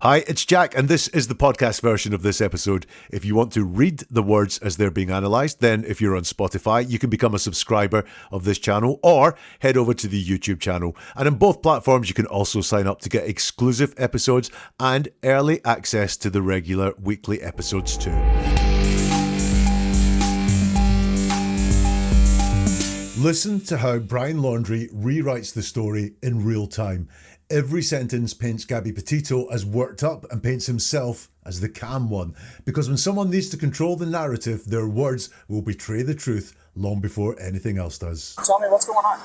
Hi, it's Jack, and this is the podcast version of this episode. If you want to read the words as they're being analysed, then if you're on Spotify, you can become a subscriber of this channel or head over to the YouTube channel. And on both platforms, you can also sign up to get exclusive episodes and early access to the regular weekly episodes too. Listen to how Brian Laundrie rewrites the story in real time. Every sentence paints Gabby Petito as worked up and paints himself as the calm one. Because when someone needs to control the narrative, their words will betray the truth long before anything else does. Tell me what's going on.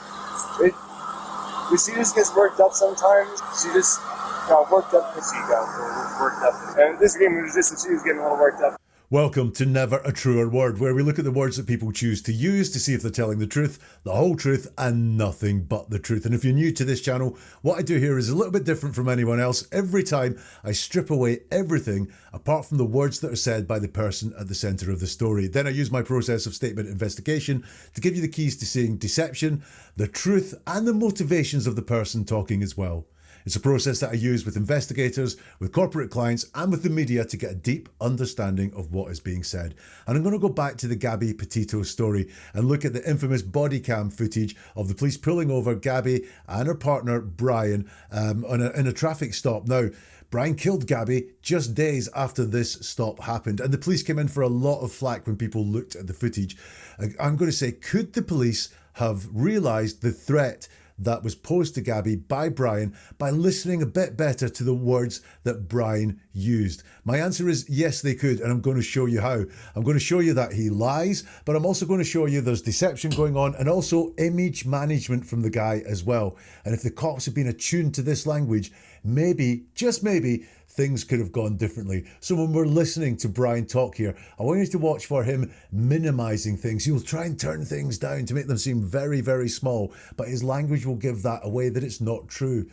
She just gets worked up sometimes. She just got worked up because she got worked up. And this game was just that she was getting a little worked up. Welcome to Never a Truer Word, where we look at the words that people choose to use to see if they're telling the truth, the whole truth, and nothing but the truth. And if you're new to this channel, what I do here is a little bit different from anyone else. Every time I strip away everything apart from the words that are said by the person at the centre of the story. Then I use my process of statement investigation to give you the keys to seeing deception, the truth, and the motivations of the person talking as well. It's a process that I use with investigators, with corporate clients, and with the media to get a deep understanding of what is being said. And I'm going to go back to the Gabby Petito story and look at the infamous body cam footage of the police pulling over Gabby and her partner, Brian, in a traffic stop. Now, Brian killed Gabby just days after this stop happened, and the police came in for a lot of flack when people looked at the footage. I'm going to say, could the police have realised the threat that was posed to Gabby by Brian by listening a bit better to the words that Brian used? My answer is yes, they could, and I'm going to show you how. I'm going to show you that he lies, but I'm also going to show you there's deception going on and also image management from the guy as well. And if the cops had been attuned to this language, maybe, just maybe, things could have gone differently. So when we're listening to Brian talk here, I want you to watch for him minimising things. He'll try and turn things down to make them seem very, very small, but his language will give that away that it's not true.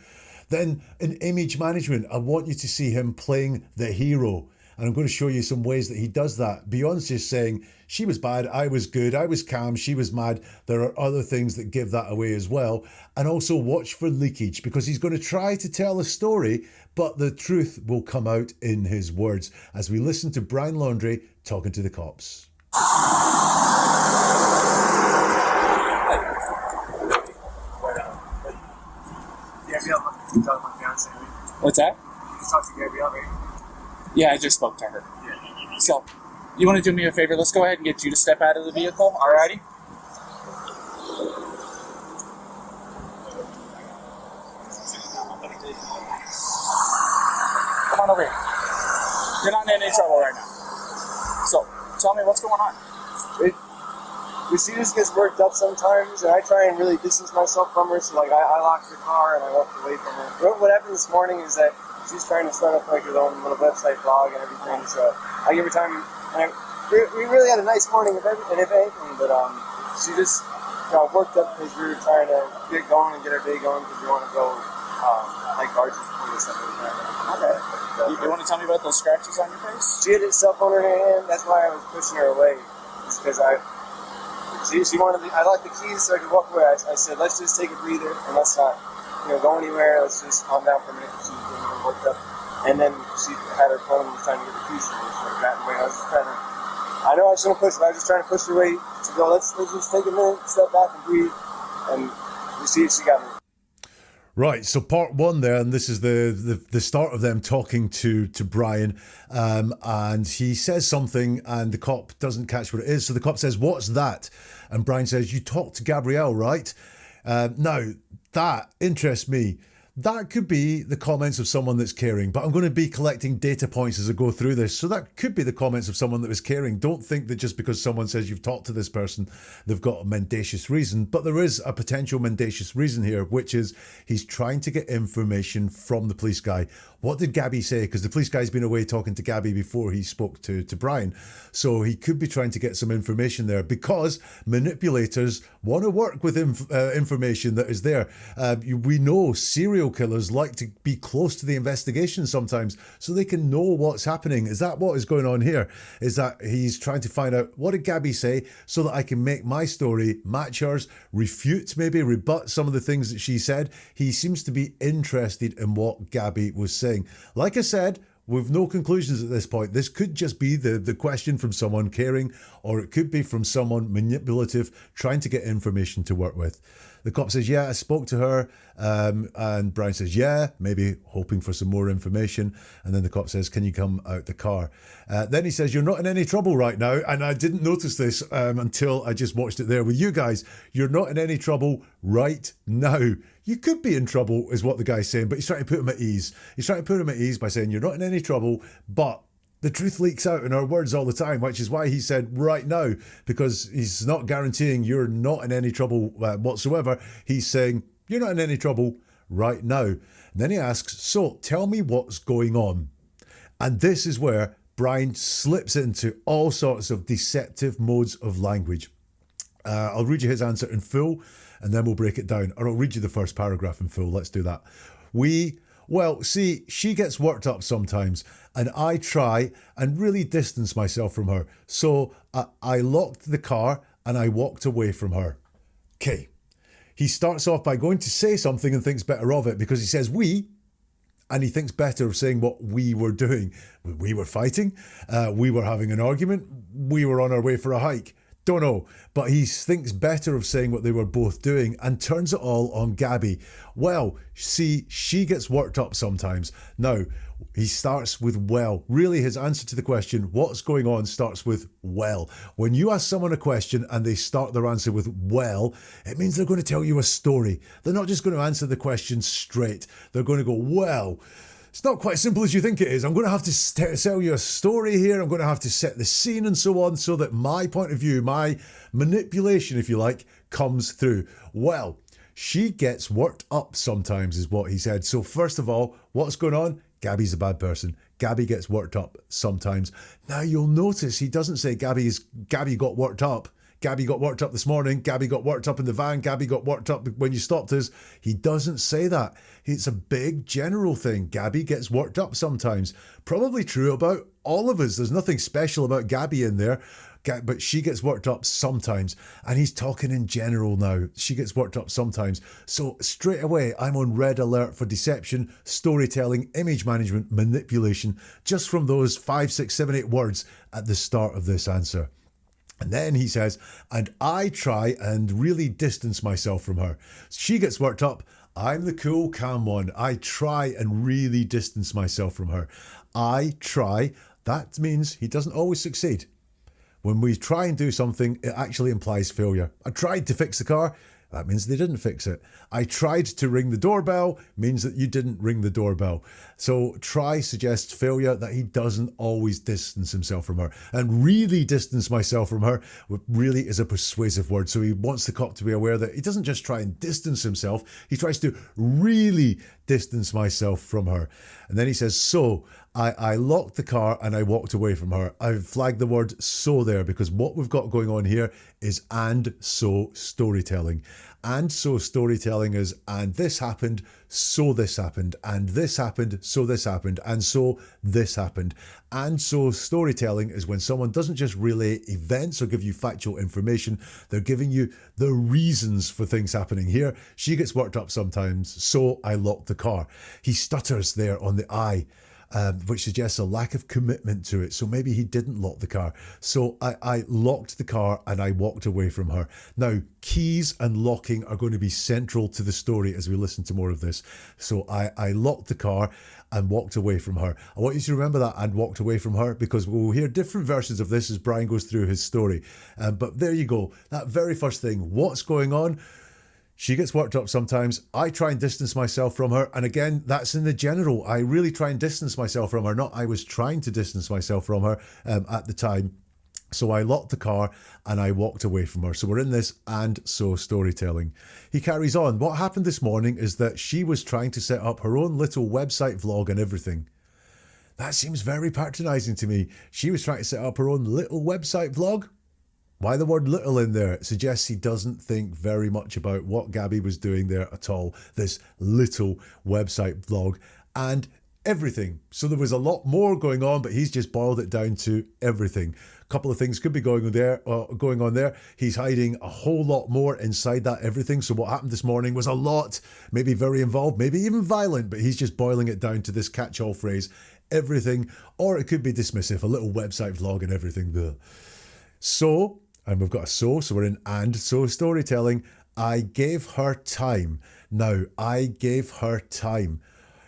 Then in image management, I want you to see him playing the hero. And I'm going to show you some ways that he does that. Beyond just saying, she was bad, I was good, I was calm, she was mad. There are other things that give that away as well. And also watch for leakage, because he's going to try to tell a story, but the truth will come out in his words as we listen to Brian Laundrie talking to the cops. What's that? You talk to Gabrielle, right? Yeah, I just spoke to her. So, you want to do me a favor? Let's go ahead and get you to step out of the vehicle. Alrighty? Come on over here. You're not in any trouble right now. So, tell me what's going on. She just gets worked up sometimes, and I try and really distance myself from her. So, like, I locked the car and I walked away from her. What happened this morning is that she's trying to start up like her own little website blog and everything. So I give her time. And we really had a nice morning, if anything, but she just got worked up because we were trying to get going and get our day going because we want to go like barges before this stuff. Okay. You want to tell me about those scratches on your face? She had a cell phone in her hand. That's why I was pushing her away. It's because she wanted I locked the keys so I could walk away. I said, let's just take a breather and let's not go anywhere. Let's just calm down for a minute. She was getting worked up. And then she had her phone and was trying to get the keys from me. So I got away. I was just trying to, I know I shouldn't push, but I was just trying to push her away to go, let's just take a minute, step back and breathe. And you see, she got me. Right, so part one there, and this is the start of them talking to Brian, and he says something and the cop doesn't catch what it is. So the cop says, "What's that?" And Brian says, "You talked to Gabrielle, right?" Now, that interests me. That could be the comments of someone that's caring, but I'm going to be collecting data points as I go through this. So that could be the comments of someone that was caring. Don't think that just because someone says you've talked to this person, they've got a mendacious reason. But there is a potential mendacious reason here, which is he's trying to get information from the police guy. What did Gabby say? Because the police guy's been away talking to Gabby before he spoke to Brian. So he could be trying to get some information there because manipulators want to work with information that is there. We know serial killers like to be close to the investigation sometimes so they can know what's happening. Is that what is going on here? Is that he's trying to find out what did Gabby say so that I can make my story match hers, rebut some of the things that she said. He seems to be interested in what Gabby was saying. saying. Like I said, with no conclusions at this point. This could just be the question from someone caring, or it could be from someone manipulative trying to get information to work with. The cop says, yeah, I spoke to her. And Brian says, yeah, maybe hoping for some more information. And then the cop says, can you come out the car? Then he says, you're not in any trouble right now. And I didn't notice this until I just watched it there with you guys. You're not in any trouble right now. You could be in trouble is what the guy's saying, but he's trying to put him at ease. He's trying to put him at ease by saying you're not in any trouble, but the truth leaks out in our words all the time, which is why he said right now, because he's not guaranteeing you're not in any trouble whatsoever. He's saying you're not in any trouble right now. And then he asks, so tell me what's going on. And this is where Brian slips into all sorts of deceptive modes of language. I'll read you his answer in full, and then we'll break it down. Or I'll read you the first paragraph in full. Let's do that. Well, see, she gets worked up sometimes, and I try and really distance myself from her. So I locked the car and I walked away from her. Okay. He starts off by going to say something and thinks better of it because he says we, and he thinks better of saying what we were doing. We were fighting. We were having an argument. We were on our way for a hike. Don't know, but he thinks better of saying what they were both doing and turns it all on Gabby. Well, see, she gets worked up sometimes. Now, he starts with well. Really, his answer to the question, what's going on, starts with well. When you ask someone a question and they start their answer with well, it means they're going to tell you a story. They're not just going to answer the question straight. They're going to go, well, it's not quite as simple as you think it is. I'm going to have to tell you a story here. I'm going to have to set the scene and so on so that my point of view, my manipulation, if you like, comes through. Well, she gets worked up sometimes is what he said. So first of all, what's going on? Gabby's a bad person. Gabby gets worked up sometimes. Now you'll notice he doesn't say Gabby got worked up. Gabby got worked up this morning. Gabby got worked up in the van. Gabby got worked up when you stopped us. He doesn't say that. It's a big general thing. Gabby gets worked up sometimes. Probably true about all of us. There's nothing special about Gabby in there, but she gets worked up sometimes. And he's talking in general now. She gets worked up sometimes. So straight away, I'm on red alert for deception, storytelling, image management, manipulation, just from those 5, 6, 7, 8 words at the start of this answer. And then he says, and I try and really distance myself from her. She gets worked up. I'm the cool, calm one. I try and really distance myself from her. I try. That means he doesn't always succeed. When we try and do something, it actually implies failure. I tried to fix the car. That means they didn't fix it. I tried to ring the doorbell means that you didn't ring the doorbell. So try suggests failure, that he doesn't always distance himself from her. And really distance myself from her really is a persuasive word. So he wants the cop to be aware that he doesn't just try and distance himself. He tries to really distance myself from her. And then he says, so I locked the car and I walked away from her. I've flagged the word so there because what we've got going on here is and so storytelling. And so storytelling is, and this happened, so this happened, and this happened, so this happened, and so this happened. And so storytelling is when someone doesn't just relay events or give you factual information, they're giving you the reasons for things happening. Here, she gets worked up sometimes, so I locked the car. He stutters there on the I. Which suggests a lack of commitment to it. So maybe he didn't lock the car. So I locked the car and I walked away from her. Now, keys and locking are going to be central to the story as we listen to more of this. So I locked the car and walked away from her. I want you to remember that, and walked away from her, because we'll hear different versions of this as Brian goes through his story. But there you go. That very first thing. What's going on? She gets worked up sometimes. I try and distance myself from her. And again, that's in the general. I really try and distance myself from her. Not I was trying to distance myself from her at the time. So I locked the car and I walked away from her. So we're in this and so storytelling. He carries on. What happened this morning is that she was trying to set up her own little website vlog and everything. That seems very patronising to me. She was trying to set up her own little website vlog. Why the word little in there? It suggests he doesn't think very much about what Gabby was doing there at all. This little website vlog. And everything. So there was a lot more going on, but he's just boiled it down to everything. A couple of things could be going on there. He's hiding a whole lot more inside that everything. So what happened this morning was a lot, maybe very involved, maybe even violent, but he's just boiling it down to this catch-all phrase, everything, or it could be dismissive, a little website vlog and everything there. So, and we've got a so we're in and, so storytelling. I gave her time. Now, I gave her time.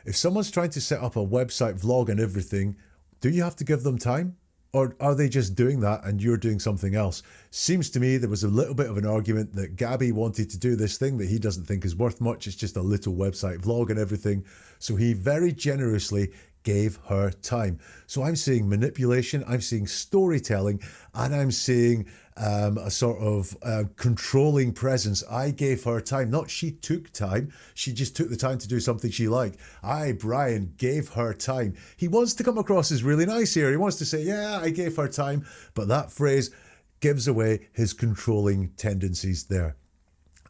If someone's trying to set up a website vlog and everything, do you have to give them time? Or are they just doing that and you're doing something else? Seems to me there was a little bit of an argument that Gabby wanted to do this thing that he doesn't think is worth much. It's just a little website vlog and everything. So he very generously gave her time. So I'm seeing manipulation, I'm seeing storytelling, and I'm seeing a sort of controlling presence. I gave her time, not she took time. She just took the time to do something she liked. Brian gave her time. He wants to come across as really nice here. He wants to say, yeah, I gave her time. But that phrase gives away his controlling tendencies there.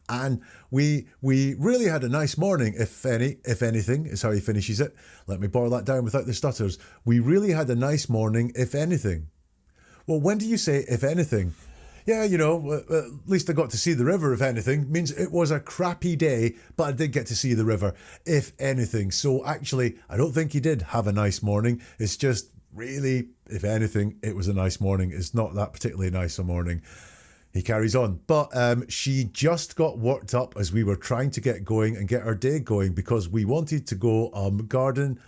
And we really had a nice morning, if anything, is how he finishes it. Let me boil that down without the stutters. We really had a nice morning, if anything. Well, when do you say, if anything? Yeah, you know, at least I got to see the river, if anything. Means it was a crappy day, but I did get to see the river, if anything. So actually, I don't think he did have a nice morning. It's just really, if anything, it was a nice morning. It's not that particularly nice a morning. He carries on. But she just got worked up as we were trying to get going and get our day going because we wanted to go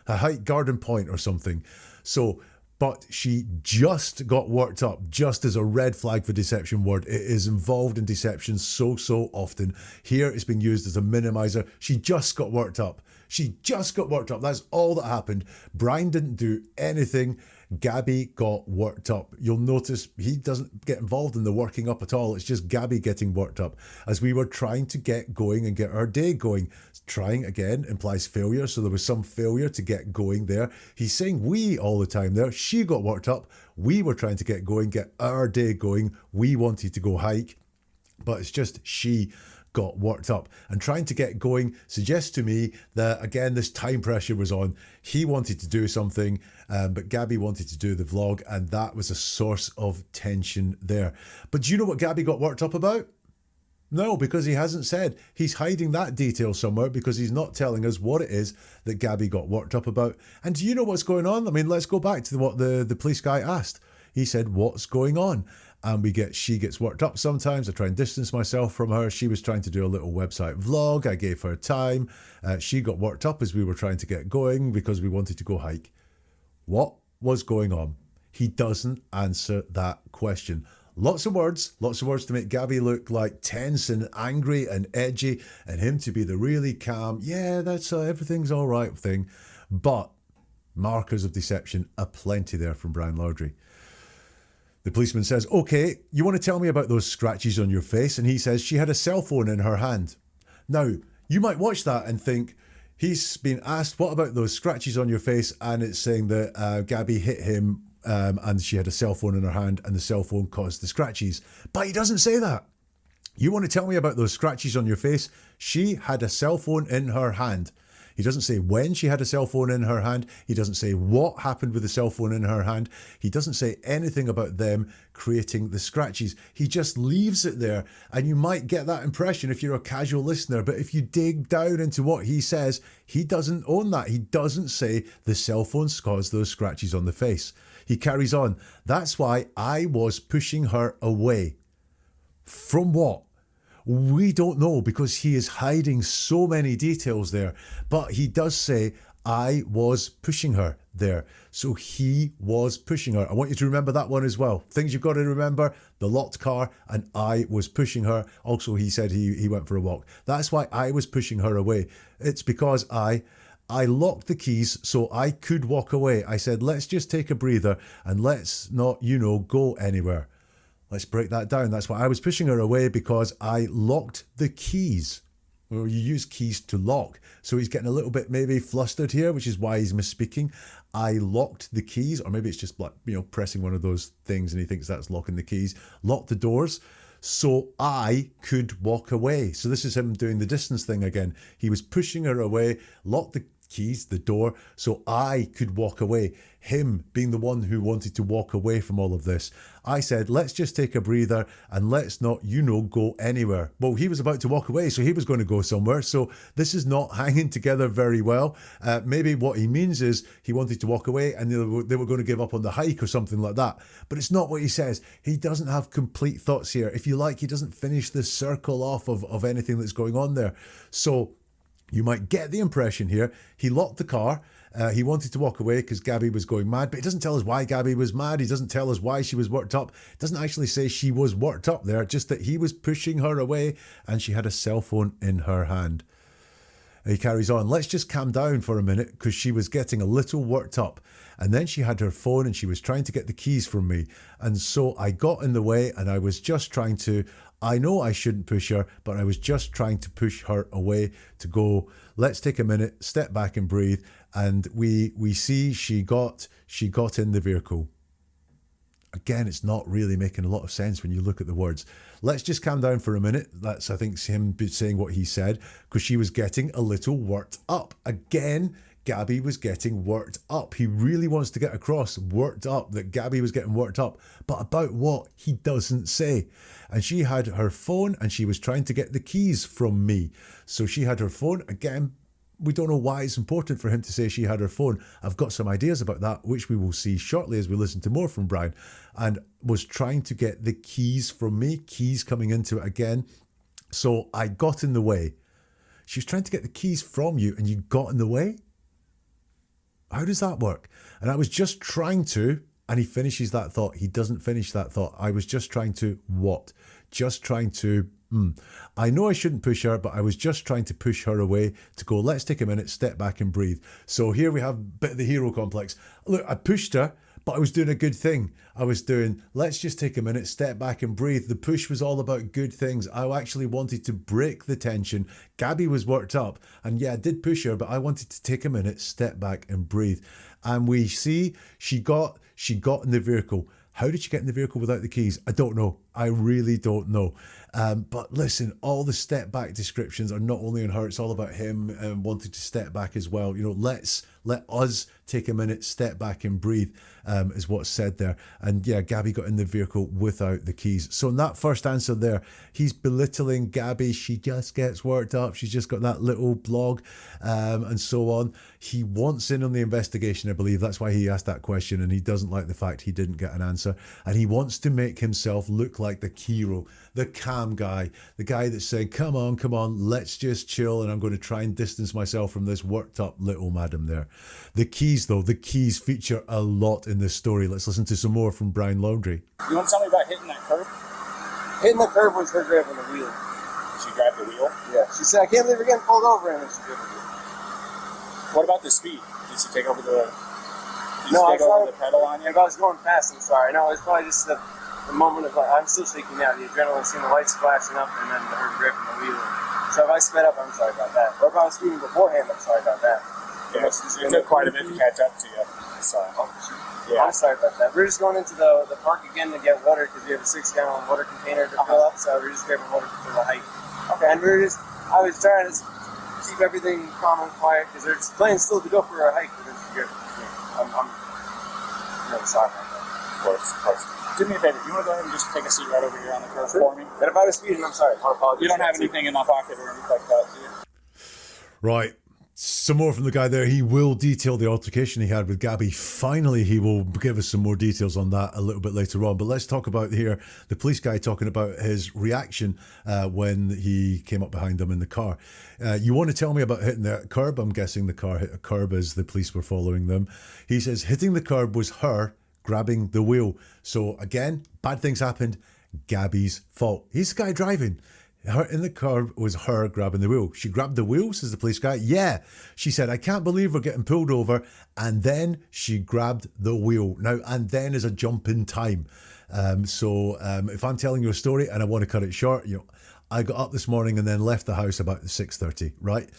hike Garden Point or something. So, but she just got worked up, just as a red flag for deception word. It is involved in deception so often. Here it's being used as a minimizer. She just got worked up. She just got worked up. That's all that happened. Brian didn't do anything. Gabby got worked up. You'll notice he doesn't get involved in the working up at all. It's just Gabby getting worked up as we were trying to get going and get our day going. Trying again implies failure, so there was some failure to get going there. He's saying we all the time there. She got worked up. We were trying to get going, get our day going. We wanted to go hike, but it's just she got worked up. And trying to get going suggests to me that, again, this time pressure was on. He wanted to do something, but Gabby wanted to do the vlog, and that was a source of tension there. But do you know what Gabby got worked up about? No, because he hasn't said. He's hiding that detail somewhere because he's not telling us what it is that Gabby got worked up about. And do you know what's going on? I mean, let's go back to what the police guy asked. He said, what's going on? And she gets worked up sometimes. I try and distance myself from her. She was trying to do a little website vlog. I gave her time. She got worked up as we were trying to get going because we wanted to go hike. What was going on? He doesn't answer that question. Lots of words to make Gabby look like tense and angry and edgy, and him to be the really calm, yeah, that's everything's all right thing. But markers of deception aplenty there from Brian Laundrie. The policeman says, okay, you want to tell me about those scratches on your face? And he says she had a cell phone in her hand. Now, you might watch that and think, he's been asked, what about those scratches on your face? And it's saying that Gabby hit him and she had a cell phone in her hand and the cell phone caused the scratches. But he doesn't say that. You want to tell me about those scratches on your face? She had a cell phone in her hand. He doesn't say when she had a cell phone in her hand. He doesn't say what happened with the cell phone in her hand. He doesn't say anything about them creating the scratches. He just leaves it there. And you might get that impression if you're a casual listener. But if you dig down into what he says, he doesn't own that. He doesn't say the cell phones caused those scratches on the face. He carries on. That's why I was pushing her away. From what? We don't know because he is hiding so many details there. But he does say, I was pushing her there. So he was pushing her. I want you to remember that one as well. Things you've got to remember, the locked car and I was pushing her. Also, he said he went for a walk. That's why I was pushing her away. It's because I locked the keys so I could walk away. I said, let's just take a breather and let's not, go anywhere. Let's break that down. That's why I was pushing her away because I locked the keys. Well, you use keys to lock. So he's getting a little bit maybe flustered here, which is why he's misspeaking. I locked the keys, or maybe it's just like, pressing one of those things and he thinks that's locking the keys. Locked the doors so I could walk away. So this is him doing the distance thing again. He was pushing her away, locked the keys, the door, so I could walk away. Him being the one who wanted to walk away from all of this. I said, let's just take a breather and let's not, go anywhere. Well, he was about to walk away, so he was going to go somewhere. So this is not hanging together very well. Maybe what he means is he wanted to walk away and they were going to give up on the hike or something like that. But it's not what he says. He doesn't have complete thoughts here. If you like, he doesn't finish the circle off of anything that's going on there. So you might get the impression here, he locked the car. He wanted to walk away because Gabby was going mad, but he doesn't tell us why Gabby was mad. He doesn't tell us why she was worked up. It doesn't actually say she was worked up there, just that he was pushing her away and she had a cell phone in her hand. He carries on, let's just calm down for a minute because she was getting a little worked up. And then she had her phone and she was trying to get the keys from me. And so I got in the way and I was just trying to, I know I shouldn't push her, but I was just trying to push her away to go, let's take a minute, step back and breathe. And we see she got in the vehicle. Again, it's not really making a lot of sense when you look at the words. Let's just calm down for a minute. That's, I think, him saying what he said, because she was getting a little worked up. Again, Gabby was getting worked up. He really wants to get across worked up, that Gabby was getting worked up. But about what? He doesn't say. And she had her phone and she was trying to get the keys from me. So she had her phone. Again, we don't know why it's important for him to say she had her phone. I've got some ideas about that, which we will see shortly as we listen to more from Brian. And was trying to get the keys from me, keys coming into it again. So I got in the way. She was trying to get the keys from you and you got in the way? How does that work? And I was just trying to, and he finishes that thought. He doesn't finish that thought. I was just trying to what? Just trying to, I know I shouldn't push her, but I was just trying to push her away to go, let's take a minute, step back and breathe. So here we have a bit of the hero complex. Look, I pushed her, but I was doing a good thing. I was doing, let's just take a minute, step back and breathe. The push was all about good things. I actually wanted to break the tension. Gabby was worked up. And yeah, I did push her, but I wanted to take a minute, step back and breathe. And we see she got in the vehicle. How did she get in the vehicle without the keys? I don't know. I really don't know. But listen, all the step back descriptions are not only on her, it's all about him wanting to step back as well. Let us take a minute, step back and breathe, is what's said there. And yeah, Gabby got in the vehicle without the keys. So in that first answer there, he's belittling Gabby. She just gets worked up. She's just got that little blog and so on. He wants in on the investigation, I believe. That's why he asked that question. And he doesn't like the fact he didn't get an answer. And he wants to make himself look like the hero, the calm guy, the guy that's saying, come on, let's just chill. And I'm going to try and distance myself from this worked up little madam there. The keys, though, the keys feature a lot in this story. Let's listen to some more from Brian Laundrie. You want to tell me about hitting that curb? Hitting the curb was her grabbing the wheel. She grabbed the wheel? Yeah. She said, I can't believe we're getting pulled over, and then she grabbed the wheel. What about the speed? Did she take over the... the pedal on you? If I was going fast, I'm sorry. No, it's probably just the moment of, like, I'm still shaking now. The adrenaline, seeing the lights flashing up, and then her gripping the wheel. So if I sped up, I'm sorry about that. Or if I was speeding beforehand, I'm sorry about that. Yeah, it took quite a bit to catch up to you. So, yeah. I'm sorry about that. We're just going into the park again to get water because we have a 6-gallon water container to fill up. So we're just grabbing water for the hike. Okay. And I was trying to keep everything calm and quiet because there's plans still to go for our hike. But I'm really sorry about that. Of course. Do me a favor. You want to go ahead and just take a seat right over here on the curb for me? And if I was speeding, I'm sorry. I apologize. You don't have anything in my pocket or anything like that, do you? Right. Some more from the guy there. He will detail the altercation he had with Gabby. Finally, he will give us some more details on that a little bit later on. But let's talk about here the police guy talking about his reaction when he came up behind them in the car. You want to tell me about hitting the curb? I'm guessing the car hit a curb as the police were following them. He says hitting the curb was her grabbing the wheel. So again, bad things happened. Gabby's fault. He's the guy driving. Her in the car was her grabbing the wheel. She grabbed the wheel, says the police guy. Yeah. She said, I can't believe we're getting pulled over. And then she grabbed the wheel. Now, and then is a jump in time. So if I'm telling you a story and I want to cut it short, I got up this morning and then left the house about 6:30, right?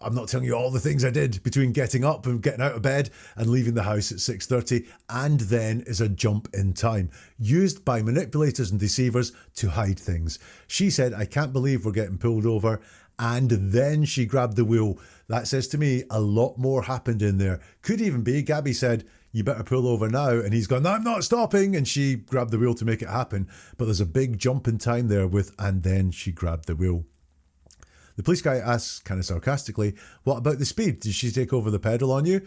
I'm not telling you all the things I did between getting up and getting out of bed and leaving the house at 6:30, and then is a jump in time used by manipulators and deceivers to hide things. She said, I can't believe we're getting pulled over, and then she grabbed the wheel. That says to me a lot more happened in there. Could even be Gabby said, you better pull over now. And he's gone, no, I'm not stopping. And she grabbed the wheel to make it happen. But there's a big jump in time there with, and then she grabbed the wheel. The police guy asks kind of sarcastically, what about the speed? Did she take over the pedal on you?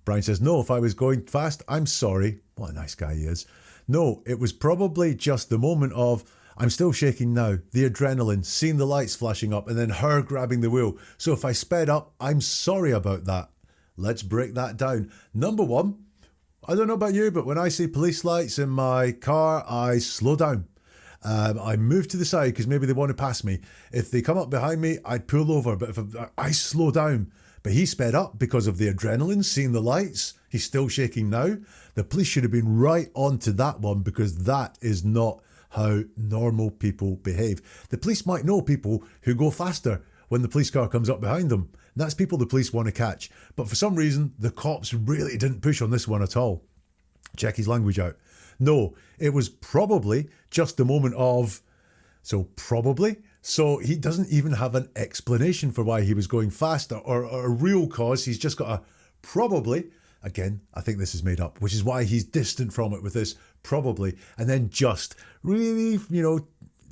Brian says, no, if I was going fast, I'm sorry. What a nice guy he is. No, it was probably just the moment of, I'm still shaking now, the adrenaline, seeing the lights flashing up, and then her grabbing the wheel. So if I sped up, I'm sorry about that. Let's break that down. Number one, I don't know about you, but when I see police lights in my car, I slow down. I move to the side because maybe they want to pass me. If they come up behind me, I'd pull over, but if I slow down. But he sped up because of the adrenaline, seeing the lights. He's still shaking now. The police should have been right on to that one because that is not how normal people behave. The police might know people who go faster when the police car comes up behind them. And that's people the police want to catch. But for some reason, the cops really didn't push on this one at all. Check his language out. No, it was probably just a moment of, so probably. So he doesn't even have an explanation for why he was going fast or a real cause. He's just got a probably. Again, I think this is made up, which is why he's distant from it with this probably. And then just really,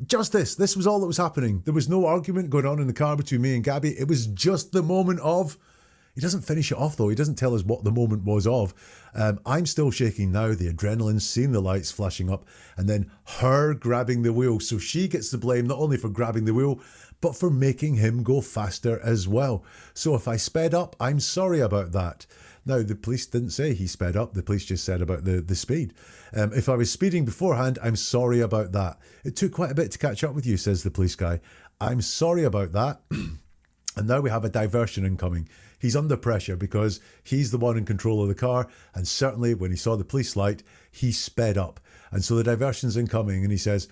just this. This was all that was happening. There was no argument going on in the car between me and Gabby. It was just the moment of. He doesn't finish it off though. He doesn't tell us what the moment was of. I'm still shaking now. The adrenaline, seeing the lights flashing up, and then her grabbing the wheel. So she gets the blame not only for grabbing the wheel, but for making him go faster as well. So if I sped up, I'm sorry about that. Now, the police didn't say he sped up. The police just said about the speed. If I was speeding beforehand, I'm sorry about that. It took quite a bit to catch up with you, says the police guy. I'm sorry about that. And now we have a diversion incoming. He's under pressure because he's the one in control of the car. And certainly when he saw the police light, he sped up. And so the diversion's incoming. And he says,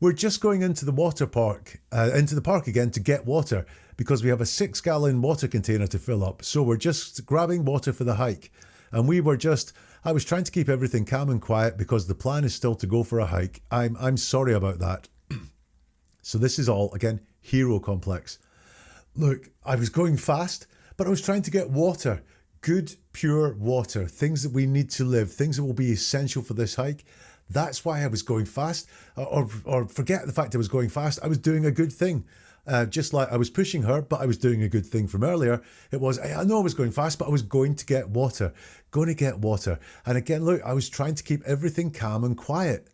we're just going into the into the park again to get water because we have a 6-gallon water container to fill up. So we're just grabbing water for the hike. And I was trying to keep everything calm and quiet because the plan is still to go for a hike. I'm sorry about that. So this is all, again, hero complex. Look, I was going fast, but I was trying to get water. Good, pure water. Things that we need to live. Things that will be essential for this hike. That's why I was going fast. Or forget the fact I was going fast. I was doing a good thing. Just like I was pushing her, but I was doing a good thing from earlier. It was, I know I was going fast, but I was going to get water. Going to get water. And again, look, I was trying to keep everything calm and quiet.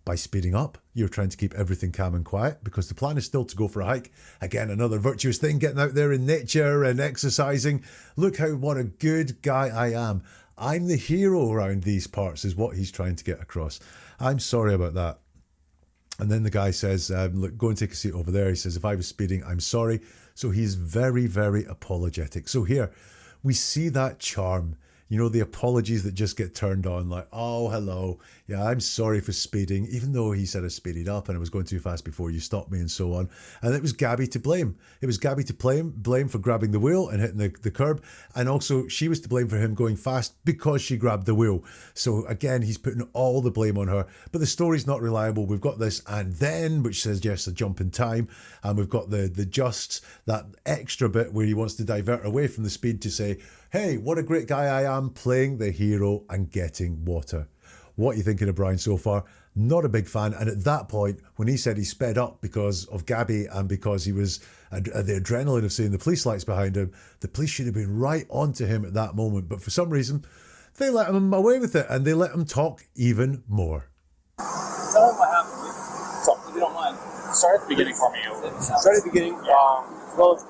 By speeding up, you're trying to keep everything calm and quiet because the plan is still to go for a hike. Again, another virtuous thing, getting out there in nature and exercising. Look what a good guy I am. I'm the hero around these parts is what he's trying to get across. I'm sorry about that. And then the guy says, look, go and take a seat over there. He says, if I was speeding, I'm sorry. So he's very, very apologetic. So here we see that charm. The apologies that just get turned on like, oh, hello. Yeah, I'm sorry for speeding, even though he said I speeded up and I was going too fast before you stopped me and so on. And it was Gabby to blame. It was Gabby to blame for grabbing the wheel and hitting the curb. And also she was to blame for him going fast because she grabbed the wheel. So again, he's putting all the blame on her. But the story's not reliable. We've got this and then, which says, yes, a jump in time. And we've got the justs, that extra bit where he wants to divert away from the speed to say, hey, what a great guy I am, playing the hero and getting water. What are you thinking of Brian so far? Not a big fan. And at that point, when he said he sped up because of Gabby and because he was the adrenaline of seeing the police lights behind him, the police should have been right onto him at that moment. But for some reason, they let him away with it and they let him talk even more. Tell him what happened. So, if you don't mind, start at the beginning for me. Start at the beginning. Well,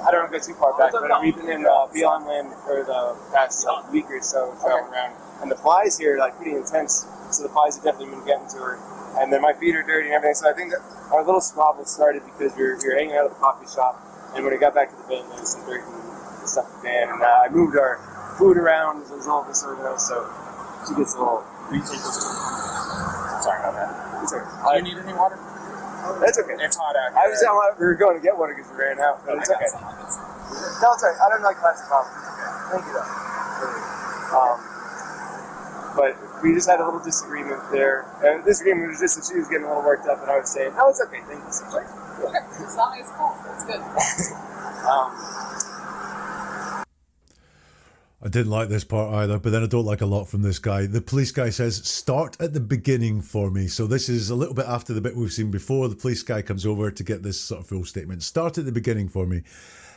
I don't want to go too far back, but we've been in Beyond Land for the past week or so, traveling around. And the flies here are pretty intense, so the flies have definitely been getting to her. And then my feet are dirty and everything, so I think that our little squabble started because we were hanging out at the coffee shop, and when we got back to the van, there was some dirt and stuff in the van, and I moved our food around, as all disorganized, so she gets a little... Sorry about that. It's okay. Do you need any water? That's okay. It's hot out here. We were going to get water because we ran out, but it's okay. No, it's alright. I don't like plastic bottles. Thank you, though. But we just had a little disagreement there. And the disagreement was just that she was getting a little worked up, and I was saying, "No, it's okay. Thank you so much." Okay, as long as it's cool, that's good. I didn't like this part either, but then I don't like a lot from this guy. The police guy says, start at the beginning for me. So this is a little bit after the bit we've seen before. The police guy comes over to get this sort of full statement. Start at the beginning for me.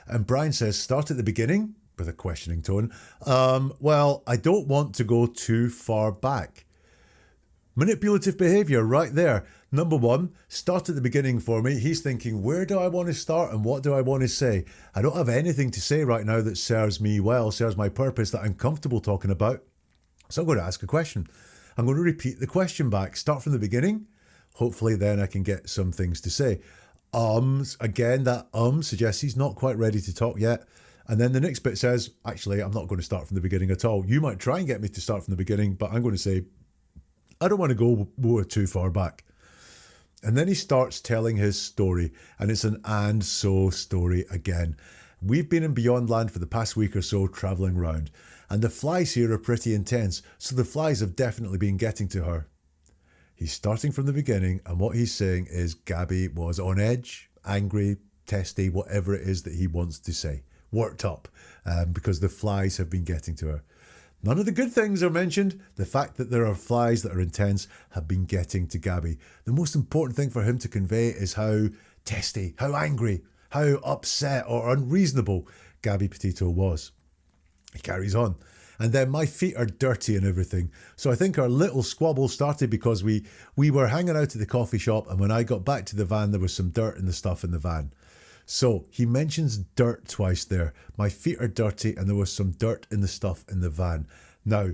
And Brian says, start at the beginning, with a questioning tone. Well, I don't want to go too far back. Manipulative behaviour right there. Number one, start at the beginning for me. He's thinking, where do I want to start and what do I want to say? I don't have anything to say right now that serves me well, serves my purpose, that I'm comfortable talking about. So I'm going to ask a question. I'm going to repeat the question back. Start from the beginning. Hopefully then I can get some things to say. Again, that suggests he's not quite ready to talk yet. And then the next bit says, actually, I'm not going to start from the beginning at all. You might try and get me to start from the beginning, but I'm going to say, I don't want to go too far back. And then he starts telling his story, and it's an and so story again. We've been in Beyond Land for the past week or so, travelling round, and the flies here are pretty intense, so the flies have definitely been getting to her. He's starting from the beginning, and what he's saying is Gabby was on edge, angry, testy, whatever it is that he wants to say, worked up, because the flies have been getting to her. None of the good things are mentioned. The fact that there are flies that are intense have been getting to Gabby. The most important thing for him to convey is how testy, how angry, how upset or unreasonable Gabby Petito was. He carries on. And then my feet are dirty and everything. So I think our little squabble started because we were hanging out at the coffee shop, and when I got back to the van, there was some dirt in the stuff in the van. So he mentions dirt twice there. My feet are dirty and there was some dirt in the stuff in the van. Now,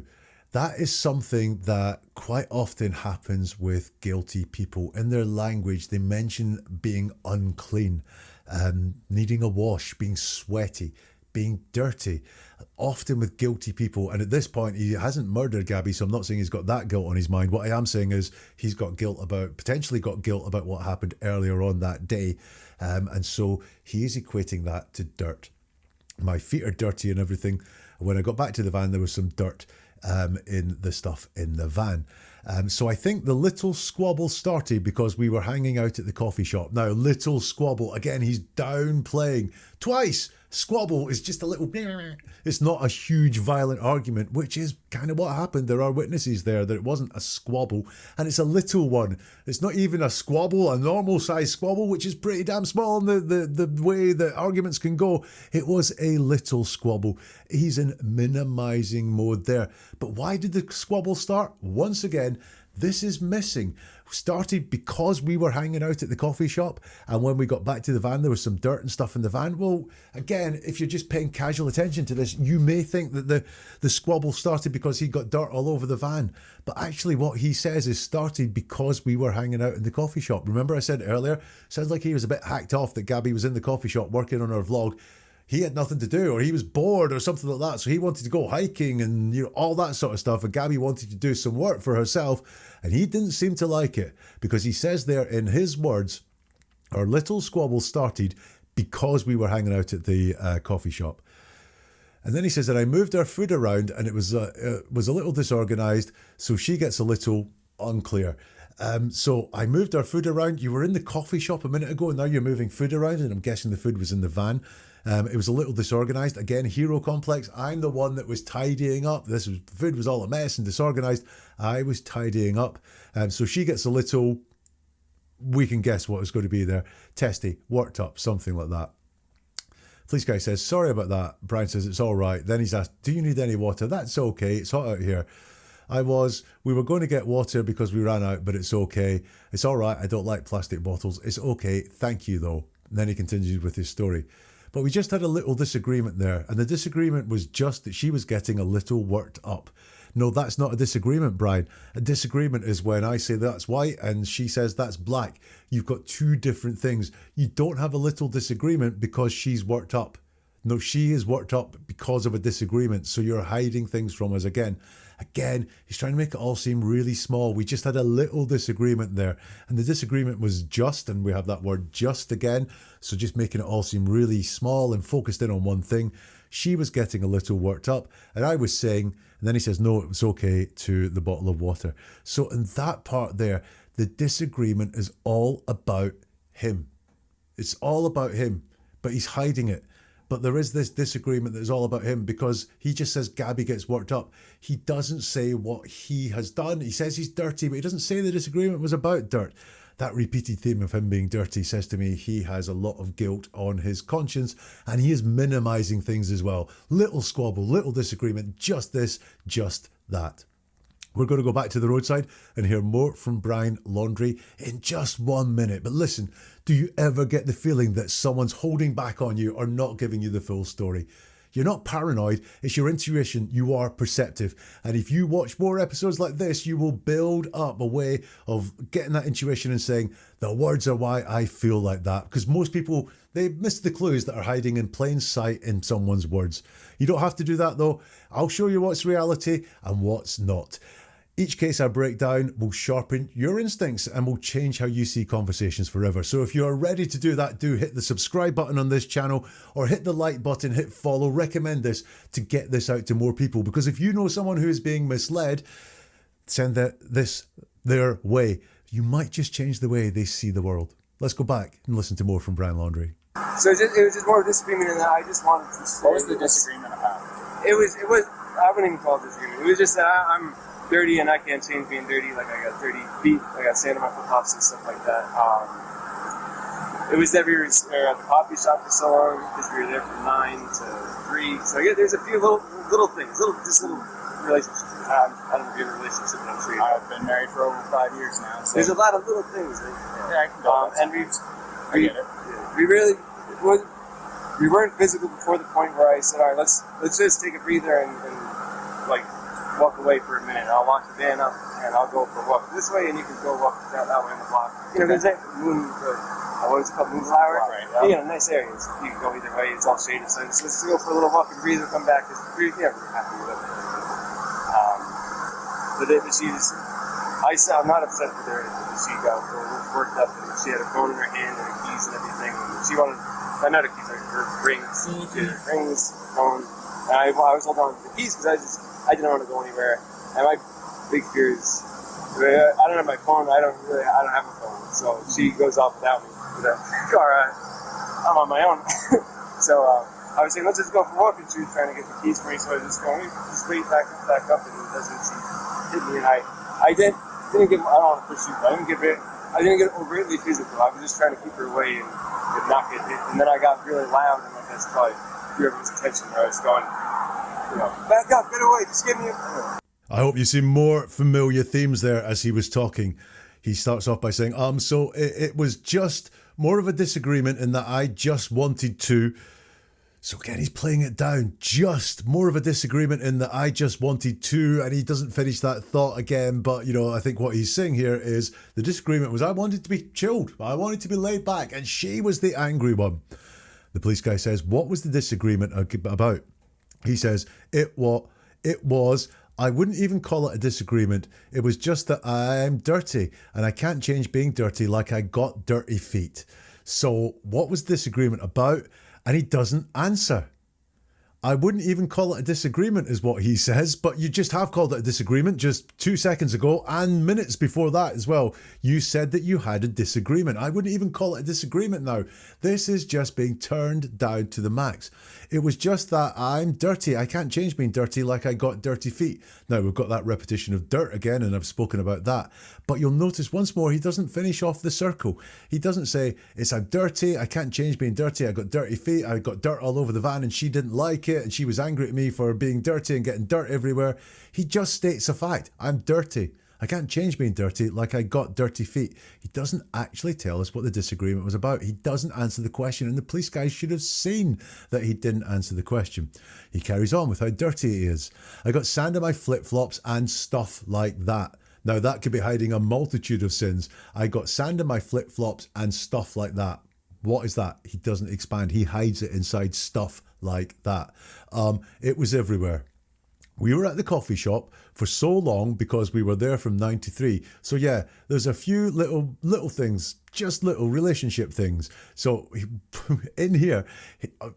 that is something that quite often happens with guilty people. In their language, they mention being unclean, needing a wash, being sweaty, being dirty, often with guilty people. And at this point, he hasn't murdered Gabby, so I'm not saying he's got that guilt on his mind. What I am saying is he's potentially got guilt about what happened earlier on that day. And so he is equating that to dirt. My feet are dirty and everything. When I got back to the van, there was some dirt in the stuff in the van. So I think the little squabble started because we were hanging out at the coffee shop. Now, little squabble, again, he's downplaying twice. Squabble is just a little, it's not a huge violent argument, which is kind of what happened. There are witnesses there that it wasn't a squabble, and it's a little one. It's not even a squabble, a normal size squabble, which is pretty damn small in the way that arguments can go. It was a little squabble. He's in minimizing mode there. But why did the squabble start? Once again, this is missing. Started because we were hanging out at the coffee shop, and when we got back to the van, there was some dirt and stuff in the van. Well, again, if you're just paying casual attention to this, you may think that the squabble started because he got dirt all over the van. But actually what he says is started because we were hanging out in the coffee shop. Remember I said earlier, sounds like he was a bit hacked off that Gabby was in the coffee shop working on her vlog. He had nothing to do, or he was bored or something like that. So he wanted to go hiking and all that sort of stuff. And Gabby wanted to do some work for herself. And he didn't seem to like it because he says there in his words, our little squabble started because we were hanging out at the coffee shop. And then he says that I moved our food around and it was a little disorganized. So she gets a little unclear. So I moved our food around. You were in the coffee shop a minute ago and now you're moving food around, and I'm guessing the food was in the van. It was a little disorganized. Again, hero complex. I'm the one that was tidying up. The food was all a mess and disorganized. I was tidying up. So she gets a little, we can guess what was going to be there. Testy, worked up, something like that. Police guy says, sorry about that. Brian says, it's all right. Then he's asked, do you need any water? That's okay. It's hot out here. We were going to get water because we ran out, but it's okay. It's all right. I don't like plastic bottles. It's okay. Thank you though. And then he continues with his story. But we just had a little disagreement there. And the disagreement was just that she was getting a little worked up. No, that's not a disagreement, Brian. A disagreement is when I say that's white and she says that's black. You've got two different things. You don't have a little disagreement because she's worked up. No, she is worked up because of a disagreement. So you're hiding things from us again. Again, he's trying to make it all seem really small. We just had a little disagreement there. And the disagreement was just, and we have that word just again. So just making it all seem really small and focused in on one thing. she was getting a little worked up, and I was saying, and then he says, no, it was okay, to the bottle of water. So in that part there, the disagreement is all about him. It's all about him, but he's hiding it. But there is this disagreement that is all about him because he just says Gabby gets worked up. He doesn't say what he has done. He says he's dirty, but he doesn't say the disagreement was about dirt. That repeated theme of him being dirty says to me he has a lot of guilt on his conscience, and he is minimising things as well. Little squabble, little disagreement, just this, just that. We're going to go back to the roadside and hear more from Brian Laundrie in just 1 minute. But listen, do you ever get the feeling that someone's holding back on you or not giving you the full story? You're not paranoid, it's your intuition, you are perceptive. And if you watch more episodes like this, you will build up a way of getting that intuition and saying, the words are why I feel like that. Because most people, they miss the clues that are hiding in plain sight in someone's words. You don't have to do that though. I'll show you what's reality and what's not. Each case I break down will sharpen your instincts and will change how you see conversations forever. So if you are ready to do that, do hit the subscribe button on this channel or hit the like button, hit follow, recommend this to get this out to more people. Because if you know someone who is being misled, send this their way. You might just change the way they see the world. Let's go back and listen to more from Brian Laundrie. So it was just more disagreement in that I just wanted to say. What was the disagreement about? It was, I wouldn't even call it disagreement. It was just that I'm dirty and I can't change being dirty. Like I got dirty feet, I got sand on my flip flops and stuff like that. It was that we were at the coffee shop for so long because we were there from 9 to 3. So yeah, there's a few little things, little relationships. I don't know if you're in a relationship, but I'm sure you have. I've been married for over 5 years now. So. There's a lot of little things. Yeah, I can go. And I get it. We weren't physical before the point where I said, all right, let's just take a breather and like walk away for a minute. I'll lock the van up and I'll go for a walk this way, and you can go walk that way in the block. You know, there's that what is it called, moonflower? Right, yeah. You know, nice areas. You can go either way. It's all shaded. So let's go for a little walk and breathe and come back. Because we're happy with it. But I'm not upset with her. She got worked up and she had her phone in her hand and her keys and everything. And she wanted, not her keys, her rings. Rings, phone. And I was holding on to the keys because I didn't want to go anywhere. And my big fear is, I don't have my phone. I don't have a phone. So she goes off without me. With a car, I'm on my own. So I was saying, let's just go for a walk. And she was trying to get the keys for me. So I was just going, just wait back up. And that's when she hit me. And I didn't get, I don't want to push you, but I didn't get overtly physical. I was just trying to keep her away and not get hit. And then I got really loud. And like, that's probably whoever's attention where I was going, back up, get away, just give me a... I hope you see more familiar themes there as he was talking. He starts off by saying, so it was just more of a disagreement in that I just wanted to... So again, he's playing it down. Just more of a disagreement in that I just wanted to, and he doesn't finish that thought again. But, I think what he's saying here is the disagreement was I wanted to be chilled. I wanted to be laid back, and she was the angry one. The police guy says, what was the disagreement about? He says, it was, I wouldn't even call it a disagreement. It was just that I'm dirty and I can't change being dirty like I got dirty feet. So what was the disagreement about? And he doesn't answer. I wouldn't even call it a disagreement is what he says, but you just have called it a disagreement just 2 seconds ago and minutes before that as well. You said that you had a disagreement. I wouldn't even call it a disagreement now. This is just being turned down to the max. It was just that I'm dirty. I can't change being dirty like I got dirty feet. Now we've got that repetition of dirt again, and I've spoken about that. But you'll notice once more, he doesn't finish off the circle. He doesn't say, I'm dirty. I can't change being dirty. I got dirty feet. I got dirt all over the van and she didn't like it. And she was angry at me for being dirty and getting dirt everywhere. He just states a fact. I'm dirty. I can't change being dirty like I got dirty feet. He doesn't actually tell us what the disagreement was about. He doesn't answer the question, and the police guys should have seen that he didn't answer the question. He carries on with how dirty he is. I got sand on my flip-flops and stuff like that. Now that could be hiding a multitude of sins. I got sand on my flip-flops and stuff like that. What is that? He doesn't expand. He hides it inside stuff like that. It was everywhere. We were at the coffee shop for so long because we were there from 93. So yeah, there's a few little things, just little relationship things. So in here,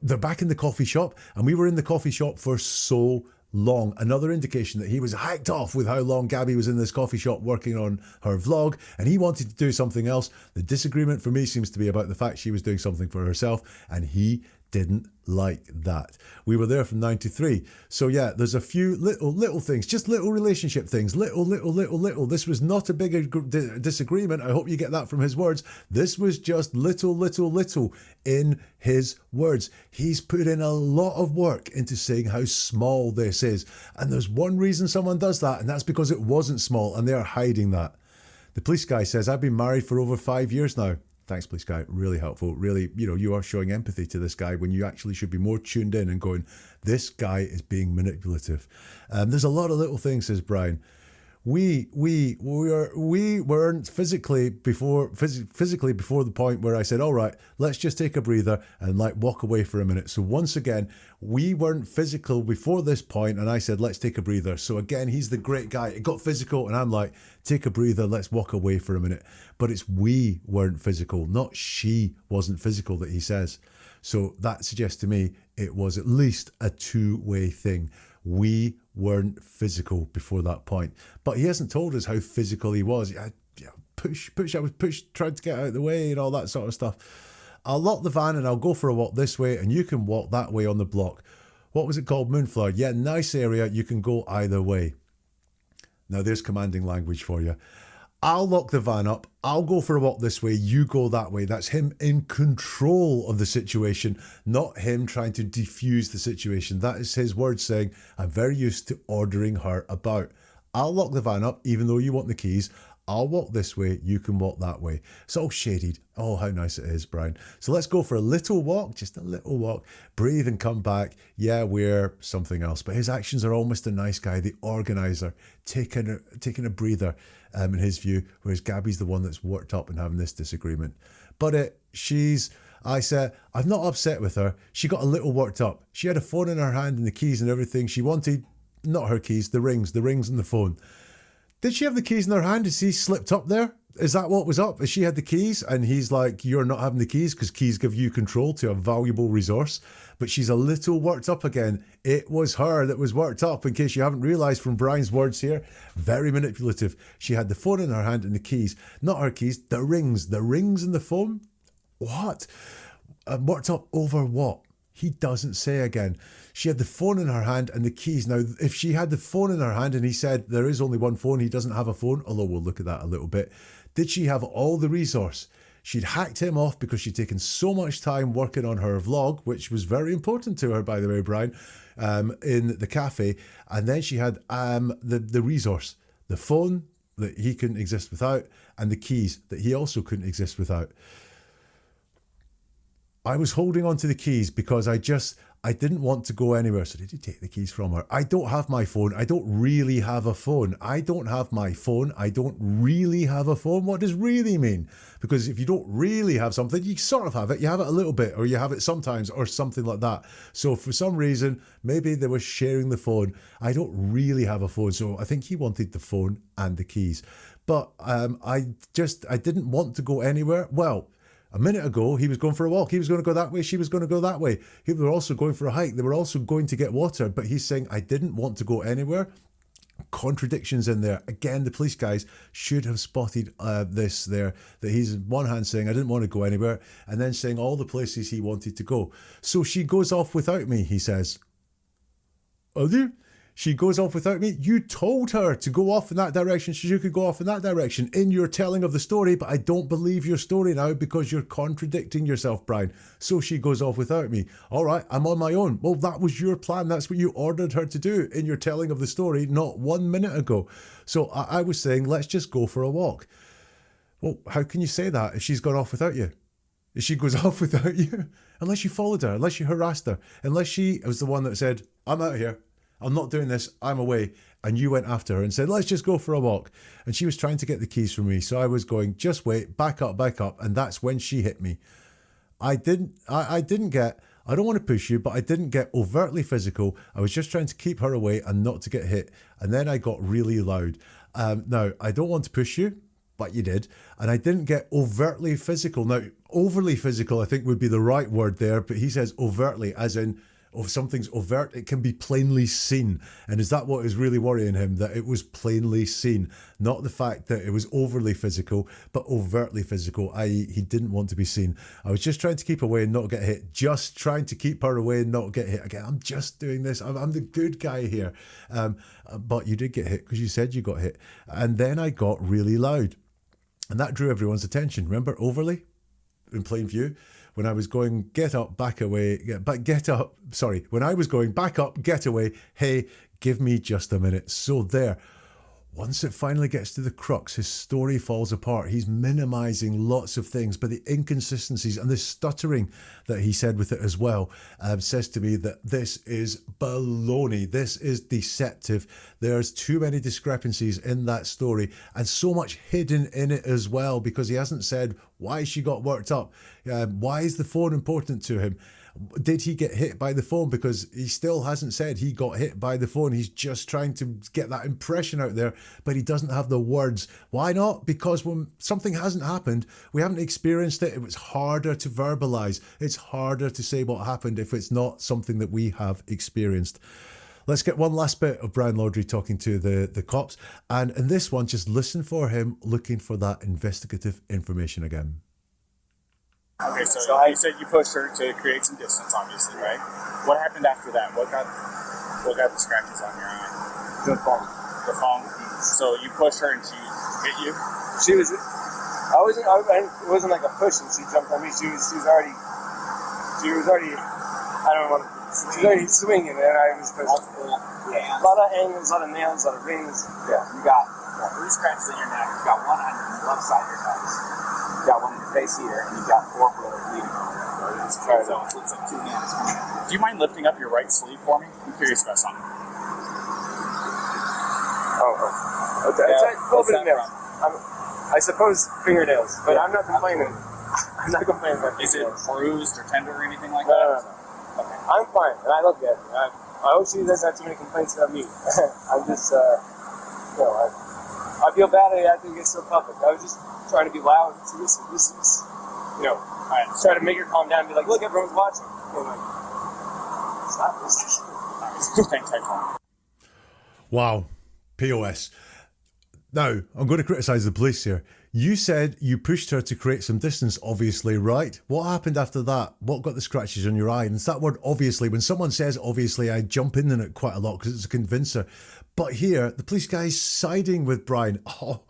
they're back in the coffee shop, and we were in the coffee shop for so long. Another indication that he was hacked off with how long Gabby was in this coffee shop working on her vlog, and he wanted to do something else. The disagreement for me seems to be about the fact she was doing something for herself, and he didn't like that. We were there from 93. So yeah, there's a few little things, just little relationship things, little. This was not a big disagreement. I hope you get that from his words. This was just little in his words. He's put in a lot of work into saying how small this is. And there's one reason someone does that, and that's because it wasn't small, and they are hiding that. The police guy says, I've been married for over 5 years now. Thanks, police guy. Really helpful. Really, you are showing empathy to this guy when you actually should be more tuned in and going, this guy is being manipulative. There's a lot of little things, says Brian. We weren't physically before the point where I said, all right, let's just take a breather and walk away for a minute. So once again, we weren't physical before this point, and I said, let's take a breather. So again, he's the great guy. It got physical, and I'm like, take a breather, let's walk away for a minute. But it's we weren't physical, not she wasn't physical, that he says. So that suggests to me it was at least a two-way thing. We weren't physical before that point. But he hasn't told us how physical he was. I was pushed, tried to get out of the way and all that sort of stuff. I'll lock the van and I'll go for a walk this way, and you can walk that way on the block. What was it called? Moonflower. Yeah, nice area. You can go either way. Now there's commanding language for you. I'll lock the van up. I'll go for a walk this way. You go that way. That's him in control of the situation, not him trying to defuse the situation. That is his word saying, I'm very used to ordering her about. I'll lock the van up, even though you want the keys. I'll walk this way. You can walk that way. It's all shaded. Oh, how nice it is, Brian. So let's go for a little walk, just a little walk. Breathe and come back. Yeah, we're something else. But his actions are almost a nice guy, the organizer, taking a breather. In his view, whereas Gabby's the one that's worked up and having this disagreement. But I said, I'm not upset with her. She got a little worked up. She had a phone in her hand and the keys and everything. She wanted, not her keys, the rings and the phone. Did she have the keys in her hand? Is he slipped up there? Is that what was up? Is she had the keys and he's like, you're not having the keys because keys give you control to a valuable resource. But she's a little worked up again. It was her that was worked up, in case you haven't realised from Brian's words here. Very manipulative. She had the phone in her hand and the keys. Not her keys, the rings. The rings and the phone? What? Worked up over what? He doesn't say again. She had the phone in her hand and the keys. Now, if she had the phone in her hand and he said there is only one phone, he doesn't have a phone, although we'll look at that a little bit. Did she have all the resource? She'd hacked him off because she'd taken so much time working on her vlog, which was very important to her, by the way, Brian, in the cafe. And then she had the resource, the phone that he couldn't exist without, and the keys that he also couldn't exist without. I was holding on to the keys because I didn't want to go anywhere. So did he take the keys from her? I don't have my phone. I don't really have a phone. I don't have my phone. I don't really have a phone. What does really mean? Because if you don't really have something, you sort of have it. You have it a little bit, or you have it sometimes, or something like that. So for some reason, maybe they were sharing the phone. I don't really have a phone. So I think he wanted the phone and the keys. But I didn't want to go anywhere. Well, a minute ago, he was going for a walk. He was going to go that way. She was going to go that way. They were also going for a hike. They were also going to get water. But he's saying, I didn't want to go anywhere. Contradictions in there. Again, the police guys should have spotted this there. That he's on one hand saying, I didn't want to go anywhere. And then saying all the places he wanted to go. So she goes off without me, he says. Oh, do? She goes off without me. You told her to go off in that direction so you could go off in that direction in your telling of the story, but I don't believe your story now because you're contradicting yourself, Brian. So she goes off without me. All right, I'm on my own. Well, that was your plan. That's what you ordered her to do in your telling of the story not 1 minute ago. So I was saying, let's just go for a walk. Well, how can you say that if she's gone off without you? If she goes off without you? Unless you followed her, unless you harassed her, unless she was the one that said, I'm out of here. I'm not doing this, I'm away. And you went after her and said, let's just go for a walk. And she was trying to get the keys from me. So I was going, just wait, back up. And that's when she hit me. I didn't get, I don't want to push you, but I didn't get overtly physical. I was just trying to keep her away and not to get hit. And then I got really loud. Now, I don't want to push you, but you did. And I didn't get overtly physical. Now, overly physical, I think would be the right word there, but he says overtly, as in, if something's overt, it can be plainly seen. And is that what is really worrying him? That it was plainly seen, not the fact that it was overly physical, but overtly physical, i.e. he didn't want to be seen. I was just trying to keep away and not get hit. Just trying to keep her away and not get hit. Again, I'm just doing this. I'm the good guy here. But you did get hit because you said you got hit. And then I got really loud. And that drew everyone's attention. Remember, overly? In plain view? When I was going, get up, back away, when I was going back up, get away, hey, give me just a minute. So there, once it finally gets to the crux, his story falls apart. He's minimising lots of things, but the inconsistencies and the stuttering that he said with it as well says to me that this is baloney. This is deceptive. There's too many discrepancies in that story and so much hidden in it as well, because he hasn't said why she got worked up. Why is the phone important to him? Did he get hit by the phone? Because he still hasn't said he got hit by the phone. He's just trying to get that impression out there, but he doesn't have the words. Why not? Because when something hasn't happened, we haven't experienced it. It's harder to verbalize. It's harder to say what happened if it's not something that we have experienced. Let's get one last bit of Brian Laundrie talking to the cops. And in this one, just listen for him looking for that investigative information again. Okay, so you said you pushed her to create some distance, obviously, right? What happened after that? What got the scratches on your eye? The phone. The phone. So you pushed her and she hit you? She was. It wasn't like a push and she jumped on me. She was already. I don't want to. She was already swinging and I was Multiple a lot of angles, a lot of nails, a lot of rings. Yeah, you got 3 scratches in your neck. You got one on your left side of your nose. You got one in your face here, and you got 4 where they're bleeding on it. So it looks like 2 hands. Do you mind lifting up your right sleeve for me? I'm curious about something. It's a little bit of nails. I suppose fingernails, but I'm not complaining. I'm not complaining about Is it fingernails. bruised or tender or anything like No. that? Okay. I'm fine, and I look good. I hope she doesn't have too many complaints about me. I'm just, I feel bad I have to get so public. I was just trying to be loud. So this is, I try to make her calm down and be like, look, everyone's watching. And like, stop this. Just hang tight for me. Wow. POS. Now, I'm going to criticise the police here. You said you pushed her to create some distance, obviously, right? What happened after that? What got the scratches on your eye? And it's that word obviously. When someone says obviously, I jump in on it quite a lot because it's a convincer. But here, the police guy's siding with Brian. Oh,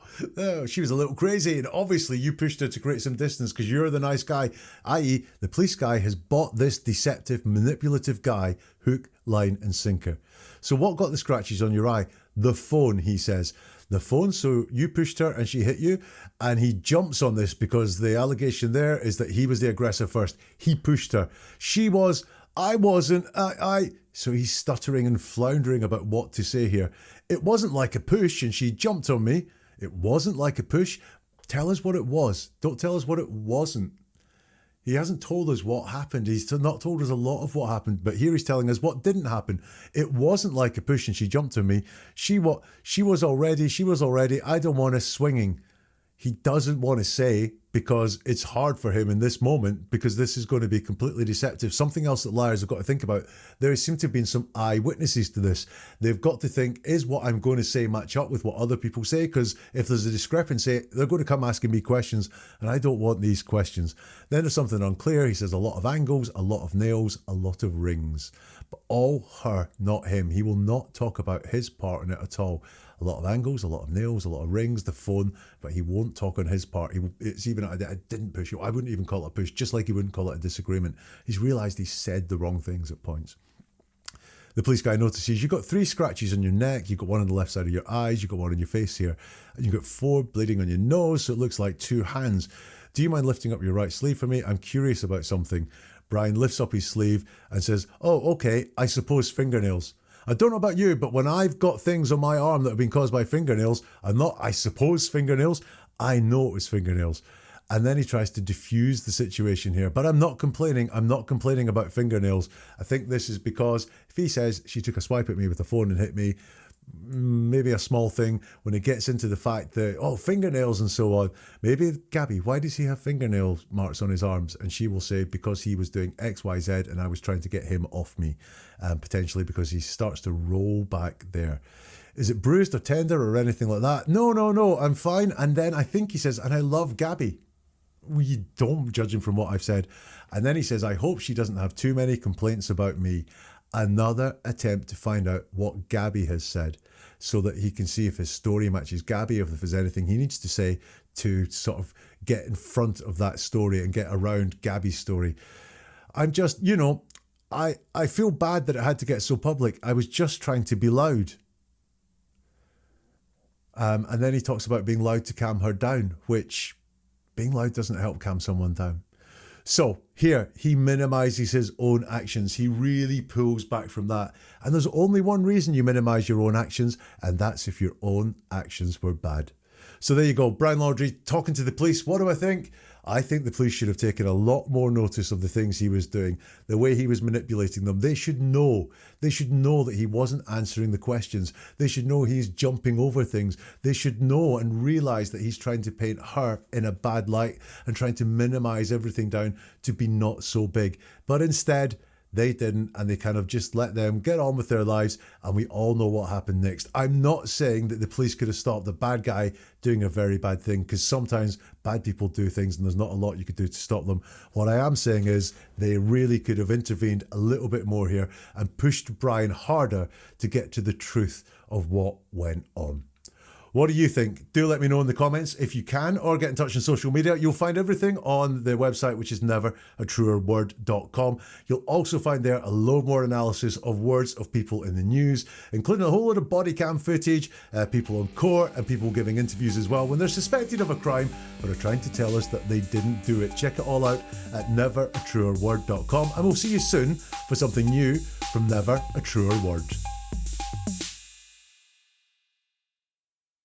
she was a little crazy. And obviously, you pushed her to create some distance because you're the nice guy. I.e., the police guy has bought this deceptive, manipulative guy, hook, line, and sinker. So what got the scratches on your eye? The phone, he says. The phone, so you pushed her and she hit you, and he jumps on this because the allegation there is that he was the aggressor first. He pushed her. She was, I wasn't, I. So he's stuttering and floundering about what to say here. It wasn't like a push and she jumped on me. It wasn't like a push. Tell us what it was. Don't tell us what it wasn't. He hasn't told us what happened. He's not told us a lot of what happened, but here he's telling us what didn't happen. It wasn't like a push and she jumped on me. She was already, I don't want her swinging. He doesn't want to say because it's hard for him in this moment because this is going to be completely deceptive. Something else that liars have got to think about. There seem to have been some eyewitnesses to this. They've got to think, is what I'm going to say match up with what other people say? Because if there's a discrepancy, they're going to come asking me questions and I don't want these questions. Then there's something unclear. He says a lot of angles, a lot of nails, a lot of rings. But all her, not him. He will not talk about his part in it at all. A lot of angles, a lot of nails, a lot of rings, the phone, but he won't talk on his part. It's even, I didn't push you. I wouldn't even call it a push, just like he wouldn't call it a disagreement. He's realised he said the wrong things at points. The police guy notices you've got 3 scratches on your neck, you've got 1 on the left side of your eyes, you've got 1 on your face here, and you've got 4 bleeding on your nose, so it looks like 2 hands. Do you mind lifting up your right sleeve for me? I'm curious about something. Brian lifts up his sleeve and says, oh, okay, I suppose fingernails. I don't know about you, but when I've got things on my arm that have been caused by fingernails, I suppose fingernails, I know it was fingernails. And then he tries to diffuse the situation here. But I'm not complaining. I'm not complaining about fingernails. I think this is because if he says she took a swipe at me with a phone and hit me, maybe a small thing. When it gets into the fact that, oh, fingernails and so on, maybe, Gabby, why does he have fingernail marks on his arms? And she will say, because he was doing X, Y, Z and I was trying to get him off me, potentially because he starts to roll back there. Is it bruised or tender or anything like that? No, I'm fine. And then I think he says, and I love Gabby. We don't, judging from what I've said. And then he says, I hope she doesn't have too many complaints about me. Another attempt to find out what Gabby has said so that he can see if his story matches Gabby, if there's anything he needs to say to sort of get in front of that story and get around Gabby's story. I'm just, I feel bad that it had to get so public. I was just trying to be loud. And then he talks about being loud to calm her down, which being loud doesn't help calm someone down. So here, he minimises his own actions. He really pulls back from that. And there's only one reason you minimise your own actions, and that's if your own actions were bad. So there you go, Brian Laundrie talking to the police. What do I think? I think the police should have taken a lot more notice of the things he was doing, the way he was manipulating them. They should know. They should know that he wasn't answering the questions. They should know he's jumping over things. They should know and realise that he's trying to paint her in a bad light and trying to minimise everything down to be not so big. But instead, they didn't, and they kind of just let them get on with their lives, and we all know what happened next. I'm not saying that the police could have stopped the bad guy doing a very bad thing, because sometimes bad people do things and there's not a lot you could do to stop them. What I am saying is they really could have intervened a little bit more here and pushed Brian harder to get to the truth of what went on. What do you think? Do let me know in the comments if you can, or get in touch on social media. You'll find everything on the website, which is neveratruerword.com. You'll also find there a load more analysis of words of people in the news, including a whole lot of body cam footage, people on court, and people giving interviews as well when they're suspected of a crime but are trying to tell us that they didn't do it. Check it all out at neveratruerword.com, and we'll see you soon for something new from Never a Truer Word.